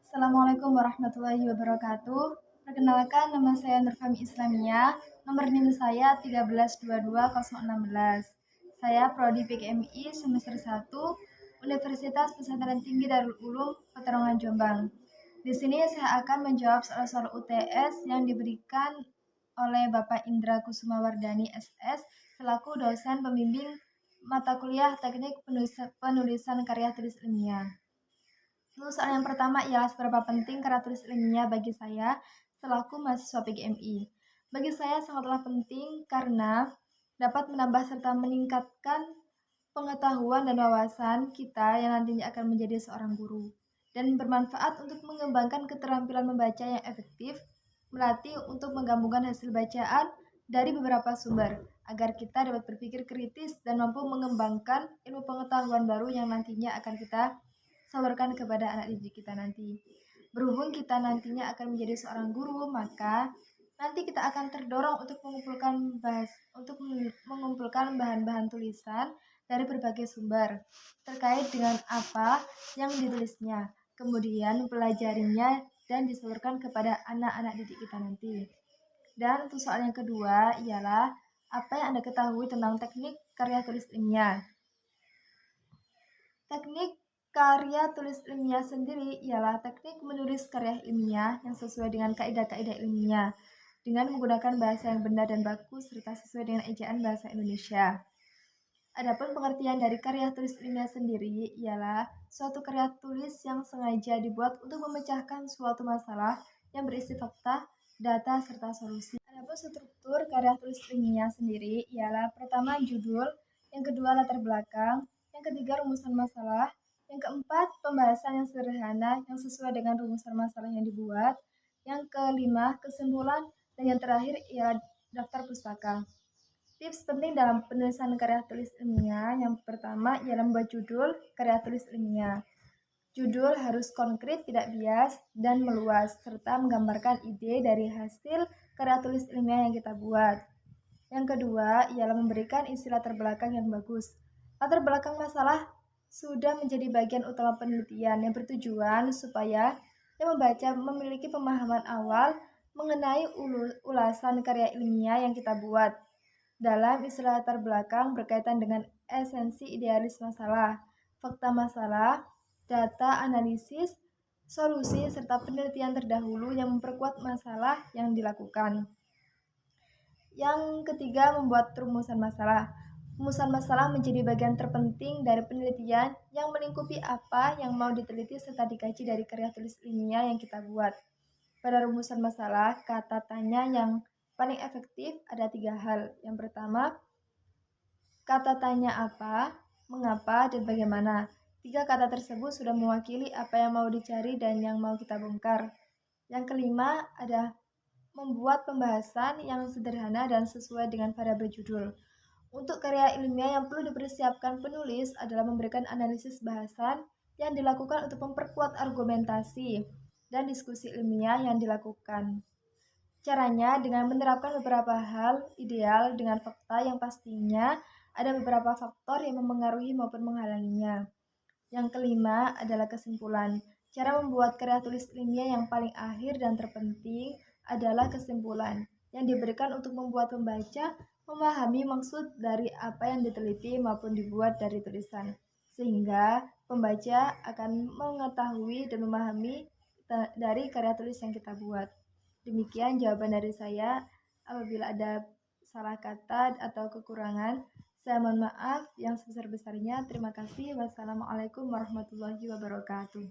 Assalamualaikum warahmatullahi wabarakatuh. Perkenalkan, nama saya Nurfami Islamia. Nomor NIM saya 1322016. Saya prodi PKMI semester 1, Universitas Pesantren Tinggi Darul Ulum, Peterongan, Jombang. Di sini saya akan menjawab soal-soal UTS yang diberikan oleh Bapak Indra Kusumawardani SS selaku dosen pembimbing mata kuliah Teknik Penulisan Karya Tulis Ilmiah. Lalu soal yang pertama ialah seberapa penting karya tulis ilmiah bagi saya selaku mahasiswa PGMI. Bagi saya sangatlah penting karena dapat menambah serta meningkatkan pengetahuan dan wawasan kita yang nantinya akan menjadi seorang guru, dan bermanfaat untuk mengembangkan keterampilan membaca yang efektif, melatih untuk menggabungkan hasil bacaan dari beberapa sumber, agar kita dapat berpikir kritis dan mampu mengembangkan ilmu pengetahuan baru yang nantinya akan kita salurkan kepada anak didik kita nanti. Berhubung kita nantinya akan menjadi seorang guru, maka nanti kita akan terdorong untuk mengumpulkan bahan-bahan tulisan dari berbagai sumber terkait dengan apa yang ditulisnya, kemudian mempelajarinya dan disalurkan kepada anak-anak didik kita nanti. Dan untuk soal yang kedua ialah apa yang Anda ketahui tentang teknik karya tulis ilmiah. Teknik karya tulis ilmiah sendiri ialah teknik menulis karya ilmiah yang sesuai dengan kaidah-kaidah ilmiah dengan menggunakan bahasa yang benar dan baku serta sesuai dengan ejaan bahasa Indonesia. Adapun pengertian dari karya tulis ilmiah sendiri ialah suatu karya tulis yang sengaja dibuat untuk memecahkan suatu masalah yang berisi fakta, data, serta solusi. Adapun struktur karya tulis ilmiah sendiri ialah pertama judul, yang kedua latar belakang, yang ketiga rumusan masalah, yang keempat pembahasan yang sederhana yang sesuai dengan rumusan masalah yang dibuat, yang kelima kesimpulan, dan yang terakhir ialah daftar pustaka. Tips penting dalam penulisan karya tulis ilmiah yang pertama ialah membuat judul karya tulis ilmiah. Judul harus konkret, tidak bias, dan meluas, serta menggambarkan ide dari hasil karya tulis ilmiah yang kita buat. Yang kedua ialah memberikan isi latar belakang yang bagus. Latar belakang masalah sudah menjadi bagian utama penelitian yang bertujuan supaya yang membaca memiliki pemahaman awal mengenai ulasan karya ilmiah yang kita buat. Dalam istilah latar belakang berkaitan dengan esensi idealis masalah, fakta masalah, data analisis, solusi, serta penelitian terdahulu yang memperkuat masalah yang dilakukan. Yang ketiga, membuat rumusan masalah. Rumusan masalah menjadi bagian terpenting dari penelitian yang melingkupi apa yang mau diteliti serta dikaji dari karya tulis ilmiah yang kita buat. Pada rumusan masalah, kata tanya yang paling efektif ada 3 hal. Yang pertama, kata tanya apa, mengapa, dan bagaimana. 3 kata tersebut sudah mewakili apa yang mau dicari dan yang mau kita bongkar. Yang kelima ada membuat pembahasan yang sederhana dan sesuai dengan variabel judul. Untuk karya ilmiah yang perlu dipersiapkan penulis adalah memberikan analisis bahasan yang dilakukan untuk memperkuat argumentasi dan diskusi ilmiah yang dilakukan. Caranya dengan menerapkan beberapa hal ideal dengan fakta yang pastinya ada beberapa faktor yang memengaruhi maupun menghalanginya. Yang kelima adalah kesimpulan. Cara membuat karya tulis ilmiah yang paling akhir dan terpenting adalah kesimpulan yang diberikan untuk membuat pembaca memahami maksud dari apa yang diteliti maupun dibuat dari tulisan, sehingga pembaca akan mengetahui dan memahami dari karya tulis yang kita buat. Demikian jawaban dari saya. Apabila ada salah kata atau kekurangan, saya mohon maaf yang sebesar-besarnya. Terima kasih. Wassalamualaikum warahmatullahi wabarakatuh.